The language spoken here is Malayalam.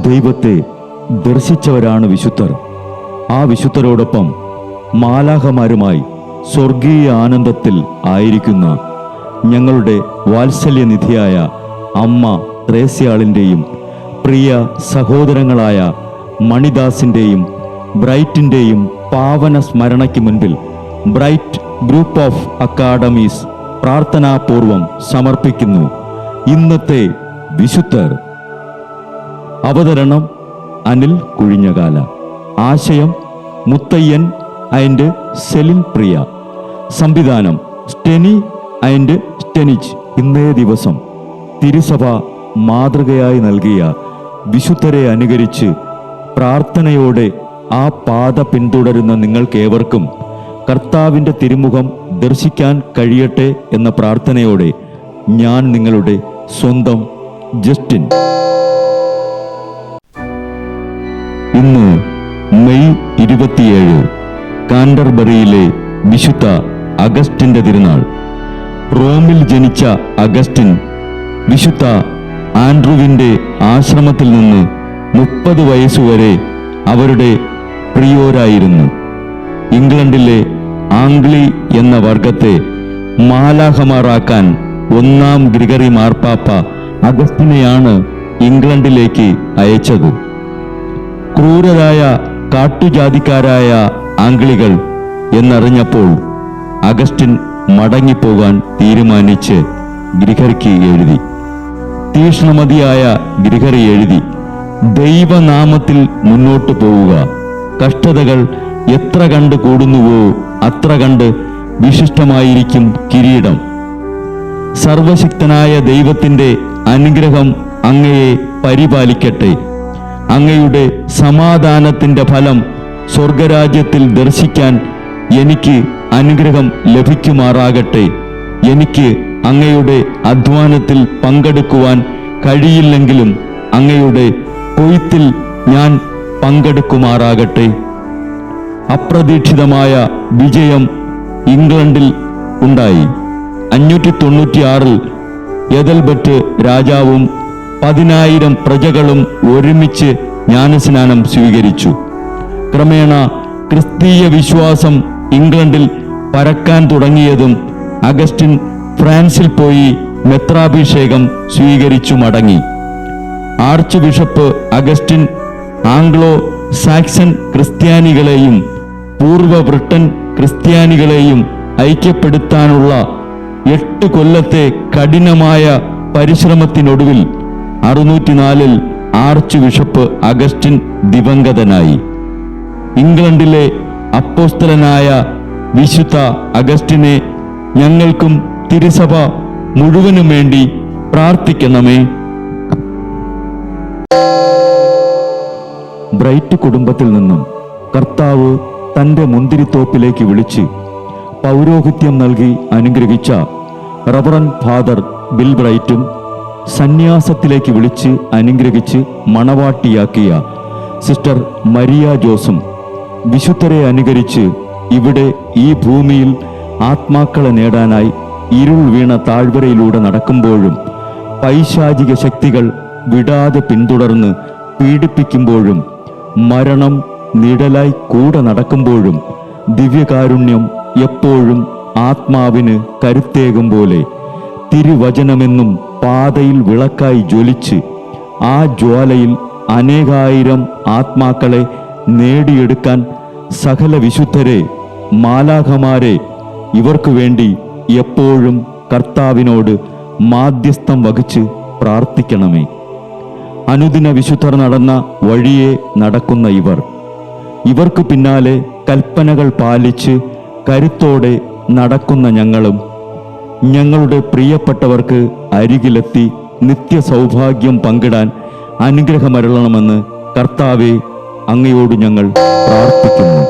ദൈവത്തെ ദർശിച്ചവരാണ് വിശുദ്ധർ. ആ വിശുദ്ധരോടൊപ്പം മാലാഖമാരുമായി സ്വർഗീയ ആനന്ദത്തിൽ ആയിരിക്കുന്ന ഞങ്ങളുടെ വാത്സല്യനിധിയായ അമ്മ ത്രേസ്യാളിൻ്റെയും പ്രിയ സഹോദരങ്ങളായ മണിദാസിൻ്റെയും ബ്രൈറ്റിൻ്റെയും പാവന സ്മരണയ്ക്ക് മുൻപിൽ ബ്രൈറ്റ് ഗ്രൂപ്പ് ഓഫ് അക്കാഡമീസ് പ്രാർത്ഥനാപൂർവം സമർപ്പിക്കുന്നു ഇന്നത്തെ വിശുദ്ധർ. അവതരണം അനിൽ കുഴിഞ്ഞകാല. ആശയം മുത്തയ്യൻ ആൻഡ് സെലിൻ പ്രിയ. സംവിധാനം സ്റ്റെനി ആൻഡ് സ്റ്റെനിച്ച്. ഇന്നേ ദിവസം തിരുസഭ മാതൃകയായി നൽകിയ വിശുദ്ധരെ അനുകരിച്ച് പ്രാർത്ഥനയോടെ ആ പാത പിന്തുടരുന്ന നിങ്ങൾക്കേവർക്കും കർത്താവിൻ്റെ തിരുമുഖം ദർശിക്കാൻ കഴിയട്ടെ എന്ന പ്രാർത്ഥനയോടെ ഞാൻ നിങ്ങളുടെ സ്വന്തം ജസ്റ്റിൻ. ഇന്ന് മെയ് 27 കാൻഡർബറിയിലെ വിശുദ്ധ അഗസ്റ്റിൻ്റെ തിരുനാൾ. റോമിൽ ജനിച്ച അഗസ്റ്റിൻ വിശുദ്ധ ആൻഡ്രൂവിൻ്റെ ആശ്രമത്തിൽ നിന്ന് 30 വയസ്സുവരെ അവരുടെ പ്രിയോരായിരുന്നു. ഇംഗ്ലണ്ടിലെ ആംഗ്ലി എന്ന വർഗത്തെ മാലാഖമാറാക്കാൻ 1-ാം ഗ്രിഗറി മാർപ്പാപ്പ അഗസ്റ്റിനെയാണ് ഇംഗ്ലണ്ടിലേക്ക് അയച്ചത്. ക്രൂരരായ കാട്ടുജാതിക്കാരായ ആംഗ്ലികൾ എന്നറിഞ്ഞപ്പോൾ അഗസ്റ്റിൻ മടങ്ങിപ്പോകാൻ തീരുമാനിച്ച് ഗ്രിഗറിക്ക് എഴുതി. തീക്ഷ്ണമതിയായ ഗ്രിഗറി എഴുതി, ദൈവനാമത്തിൽ മുന്നോട്ടു പോവുക. കഷ്ടതകൾ എത്ര കണ്ട് കൂടുന്നുവോ അത്ര കണ്ട് വിശിഷ്ടമായിരിക്കും കിരീടം. സർവശക്തനായ ദൈവത്തിൻ്റെ അനുഗ്രഹം അങ്ങയെ പരിപാലിക്കട്ടെ. അങ്ങയുടെ സമാധാനത്തിൻ്റെ ഫലം സ്വർഗരാജ്യത്തിൽ ദർശിക്കാൻ എനിക്ക് അനുഗ്രഹം ലഭിക്കുമാറാകട്ടെ. എനിക്ക് അങ്ങയുടെ അധ്വാനത്തിൽ പങ്കെടുക്കുവാൻ കഴിയില്ലെങ്കിലും അങ്ങയുടെ കൊയ്ത്തിൽ ഞാൻ പങ്കെടുക്കുമാറാകട്ടെ. അപ്രതീക്ഷിതമായ വിജയം ഇംഗ്ലണ്ടിൽ ഉണ്ടായി. 596 എദൽബർട്ട് രാജാവും 10,000 പ്രജകളും ഒരുമിച്ച് ജ്ഞാനസ്നാനം സ്വീകരിച്ചു. ക്രമേണ ക്രിസ്തീയ വിശ്വാസം ഇംഗ്ലണ്ടിൽ പരക്കാൻ തുടങ്ങിയതും അഗസ്റ്റിൻ ഫ്രാൻസിൽ പോയി മെത്രാഭിഷേകം സ്വീകരിച്ചു മടങ്ങി. Archbishop Augustine Anglo Saxon ക്രിസ്ത്യാനികളെയും പൂർവ്വ ബ്രിട്ടൻ ക്രിസ്ത്യാനികളെയും ഐക്യപ്പെടുത്താനുള്ള 8 കൊല്ലത്തെ കഠിനമായ പരിശ്രമത്തിനൊടുവിൽ 604 ആർച്ച് ബിഷപ്പ് അഗസ്റ്റിൻ ദിവംഗതനായി. ഇംഗ്ലണ്ടിലെ അപ്പോസ്തലനായ വിശുദ്ധ അഗസ്റ്റിനെ ഞങ്ങൾക്കും തിരുസഭ മുഴുവനും വേണ്ടി പ്രാർത്ഥിക്കണമേ. ബ്രൈറ്റ് കുടുംബത്തിൽ നിന്നും കർത്താവ് തൻ്റെ മുന്തിരിത്തോപ്പിലേക്ക് വിളിച്ച് പൗരോഹിത്യം നൽകി അനുഗ്രഹിച്ച റവറൻ ഫാദർ ബിൽ ബ്രൈറ്റും സന്യാസത്തിലേക്ക് വിളിച്ച് അനുഗ്രഹിച്ച് മണവാട്ടിയാക്കിയ സിസ്റ്റർ മരിയ ജോസും വിശുദ്ധരെ അനുകരിച്ച് ഇവിടെ ഈ ഭൂമിയിൽ ആത്മാക്കളെ നേടാനായി ഇരുൾ വീണ താഴ്വരയിലൂടെ നടക്കുമ്പോഴും പൈശാചിക ശക്തികൾ വിടാതെ പിന്തുടർന്ന് പീഡിപ്പിക്കുമ്പോഴും മരണം നിഴലായി കൂടെ നടക്കുമ്പോഴും ദിവ്യകാരുണ്യം എപ്പോഴും ആത്മാവിന് കരുത്തേകും പോലെ തിരുവചനമെന്നും പാതയിൽ വിളക്കായി ജ്വലിച്ച് ആ ജ്വാലയിൽ അനേകായിരം ആത്മാക്കളെ നേടിയെടുക്കാൻ സകല വിശുദ്ധരെ, മാലാഖമാരെ ഇവർക്കു വേണ്ടി എപ്പോഴും കർത്താവിനോട് മാധ്യസ്ഥം വഹിച്ച് പ്രാർത്ഥിക്കണമേ. അനുദിന വിശുദ്ധർ നടന്ന വഴിയെ നടക്കുന്ന ഇവർക്ക് പിന്നാലെ കൽപ്പനകൾ പാലിച്ച് കരുത്തോടെ നടക്കുന്ന ഞങ്ങളും ഞങ്ങളുടെ പ്രിയപ്പെട്ടവർക്ക് അരികിലെത്തി നിത്യസൗഭാഗ്യം പങ്കിടാൻ അനുഗ്രഹമരുളണമെന്ന് കർത്താവേ അങ്ങയോട് ഞങ്ങൾ പ്രാർത്ഥിക്കുന്നു.